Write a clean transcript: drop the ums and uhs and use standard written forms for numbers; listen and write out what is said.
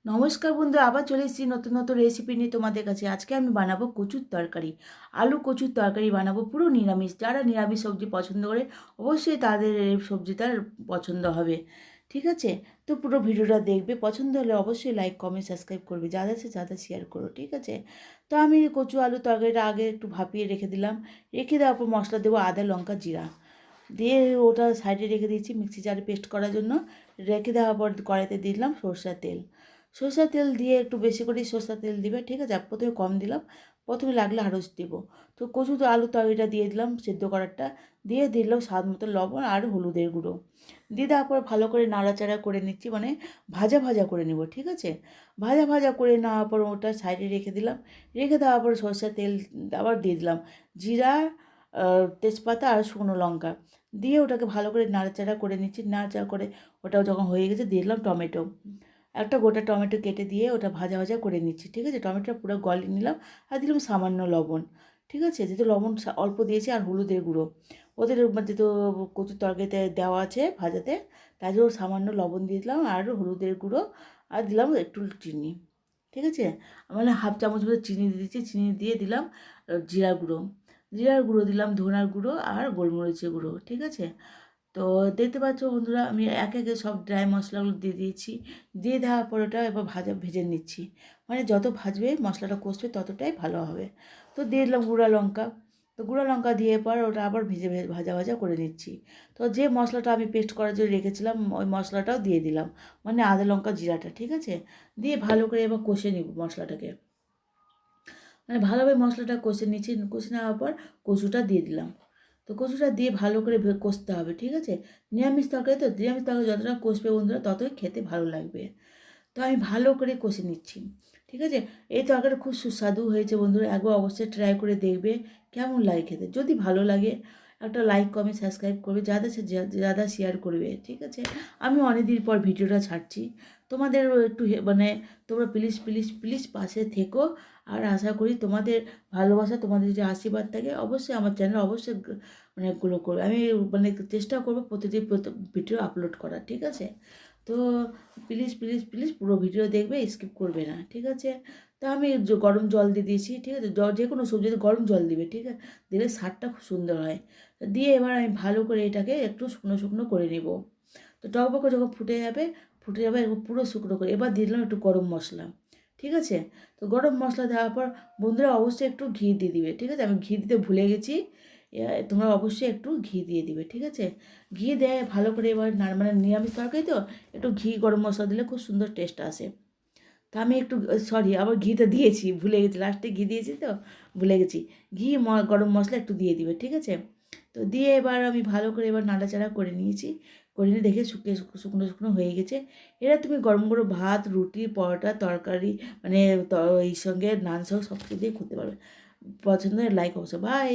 নমস্কার বন্ধুরা, আবার চলে এসেছি নতুন নতুন রেসিপি নিয়ে তোমাদের কাছে। আজকে আমি বানাবো কচুর তরকারি, আলু কচুর তরকারি বানাবো, পুরো নিরামিষ। যারা নিরামিষ সবজি পছন্দ করে অবশ্যই তাদের এই সবজিটা পছন্দ হবে। ঠিক আছে, তো পুরো ভিডিওটা দেখবে, পছন্দ হলে অবশ্যই লাইক কমেন্ট সাবস্ক্রাইব করবে, যাদের সে যাদের শেয়ার করো। ঠিক আছে, তো আমি কচু আলু তরকারিটা আগে একটু ভাপিয়ে রেখে দিলাম। রেখে দেওয়ার পর মশলা দেবো আদা লঙ্কা জিরা দিয়ে, ওটা সাইডে রেখে দিয়েছি মিক্সি জারে পেস্ট করার জন্য। রেখে দেওয়ার পর কড়াইতে দিলাম সরষের তেল। সরষের তেল দিয়ে একটু বেশি করেই সরষের তেল দিবে। ঠিক আছে, প্রথমে কম দিলাম, প্রথমে লাগলে আরও দেবো। তো কচু তো আলু তরকারিটা দিয়ে দিলাম, সেদ্ধ করারটা দিয়ে দিলাম স্বাদ মতো লবণ আর হলুদের গুঁড়ো দিয়ে দেওয়ার পর ভালো করে নাড়াচাড়া করে নিচ্ছি, মানে ভাজা ভাজা করে নেব। ঠিক আছে, ভাজা ভাজা করে নেওয়ার পর ওটা সাইডে রেখে দিলাম। রেখে দেওয়ার পর সরষের তেল আবার দিয়ে দিলাম জিরা, তেজপাতা আর শুকনো লঙ্কা দিয়ে ওটাকে ভালো করে নাড়াচাড়া করে নিচ্ছি। নাড়াচাড়া করে ওটাও যখন হয়ে গেছে দিয়ে দিলাম টমেটো, একটা গোটা টমেটো কেটে দিয়ে ওটা ভাজা ভাজা করে নিচ্ছি। ঠিক আছে, টমেটোটা পুরো গলিয়ে নিলাম আর দিলাম সামান্য লবণ। ঠিক আছে, যেহেতু লবণ অল্প দিয়েছি আর হলুদের গুঁড়ো ওদের যেহেতু কচুর তরকারিতে দেওয়া আছে ভাজাতে, তাই জন্য সামান্য লবণ দিয়ে দিলাম আর হলুদের গুঁড়ো আর দিলাম একটু চিনি। ঠিক আছে, মানে হাফ চামচ মতো চিনি দিয়ে দিচ্ছি। চিনি দিয়ে দিলাম জিরার গুঁড়ো দিলাম, ধনার গুঁড়ো আর গোলমরিচের গুঁড়ো। ঠিক আছে, তো দেখতে পাচ্ছ বন্ধুরা, আমি একে একে সব ড্রাই মশলাগুলো দিয়ে দিয়েছি। দিয়ে দেওয়ার পর ওটা এবার ভেজে নিচ্ছি, মানে যত ভাজবে মশলাটা কষবে ততটাই ভালো হবে। তো দিয়ে দিলাম গুঁড়া লঙ্কা। তো গুঁড়া লঙ্কা দিয়ে পর ওটা আবার ভাজা ভাজা করে নিচ্ছি। তো যে মশলাটা আমি পেস্ট করার জন্য রেখেছিলাম ওই মশলাটাও দিয়ে দিলাম, মানে আদা লঙ্কা জিরাটা। ঠিক আছে, দিয়ে ভালো করে এবার কষে নিব মশলাটাকে, মানে ভালোভাবে মশলাটা কষে নিচ্ছি। কষে নেওয়ার পর কচুটা দিয়ে দিলাম। তো কচুটা দিয়ে ভালো করে কষতে হবে। ঠিক আছে, নিরামিষ তরকারি তো, নিরামিষ তরকারি যতটা কষবে বন্ধুরা ততই খেতে ভালো লাগবে। তো আমি ভালো করে কষে নিচ্ছি। ঠিক আছে, এই তরকারিটা খুব সুস্বাদু হয়েছে বন্ধুরা, একবার অবশ্যই ট্রাই করে দেখবে কেমন লাগে খেতে। যদি ভালো লাগে একটা লাইক কমেন্ট সাবস্ক্রাইব করবে, যারা শেয়ার করবে। ঠিক আছে, আমি অনেকদিন পর ভিডিওটা ছাড়ছি, তোমাদের একটু মানে তোমরা প্লিজ প্লিজ প্লিজ পাশে থেকো। আর আশা করি তোমাদের ভালোবাসা, তোমাদের যে আশীর্বাদ থাকে অবশ্যই আমার চ্যানেল অবশ্যই মানে গ্রো করবে। আমি মানে চেষ্টা করবো প্রতিদিন ভিডিও আপলোড করার। ঠিক আছে, তো প্লিজ প্লিজ প্লিজ পুরো ভিডিও দেখবে, স্কিপ করবে না। ঠিক আছে, তো আমি গরম জল দিয়ে দিয়েছি। ঠিক আছে, যে কোনো সবজিতে গরম জল দিবে। ঠিক আছে, দিলে স্বাদটা খুব সুন্দর হয়। দিয়ে এবার আমি ভালো করে এটাকে একটু শুকনো শুকনো করে নেব। তো টকবকে যখন ফুটে যাবে পুরো শুকনো করে এবার দিয়ে দিলাম একটু গরম মশলা। ঠিক আছে, তো গরম মশলা দেওয়ার পর বন্ধুরা অবশ্যই একটু ঘি দিয়ে দিবে। ঠিক আছে, আমি ঘি দিতে ভুলে গেছি, তোমরা অবশ্যই একটু ঘি দিয়ে দিবে। ঠিক আছে, ঘি দেয় ভালো করে এবার মানে নিরামিষ তরকারি তো একটু ঘি গরম মশলা দিলে খুব সুন্দর টেস্ট আসে। তো আমি একটু সরি আবার ঘিটা দিয়েছি, ভুলে গেছি, লাস্টে ঘি দিয়েছি তো ভুলে গেছি। ঘি গরম মশলা একটু দিয়ে দিবে। ঠিক আছে, তো দিয়ে এবার আমি ভালো করে এবার নাড়াচাড়া করে নিয়েছি। করে নিয়ে দেখে শুকনো শুকনো হয়ে গেছে। এরা তুমি গরম গরম ভাত, রুটি, পরোটা, তরকারি, মানে এই সঙ্গে নান সহ সব কিছু দিয়ে খেতে পারবে। পছন্দ লাইক অবশ্য, বাই।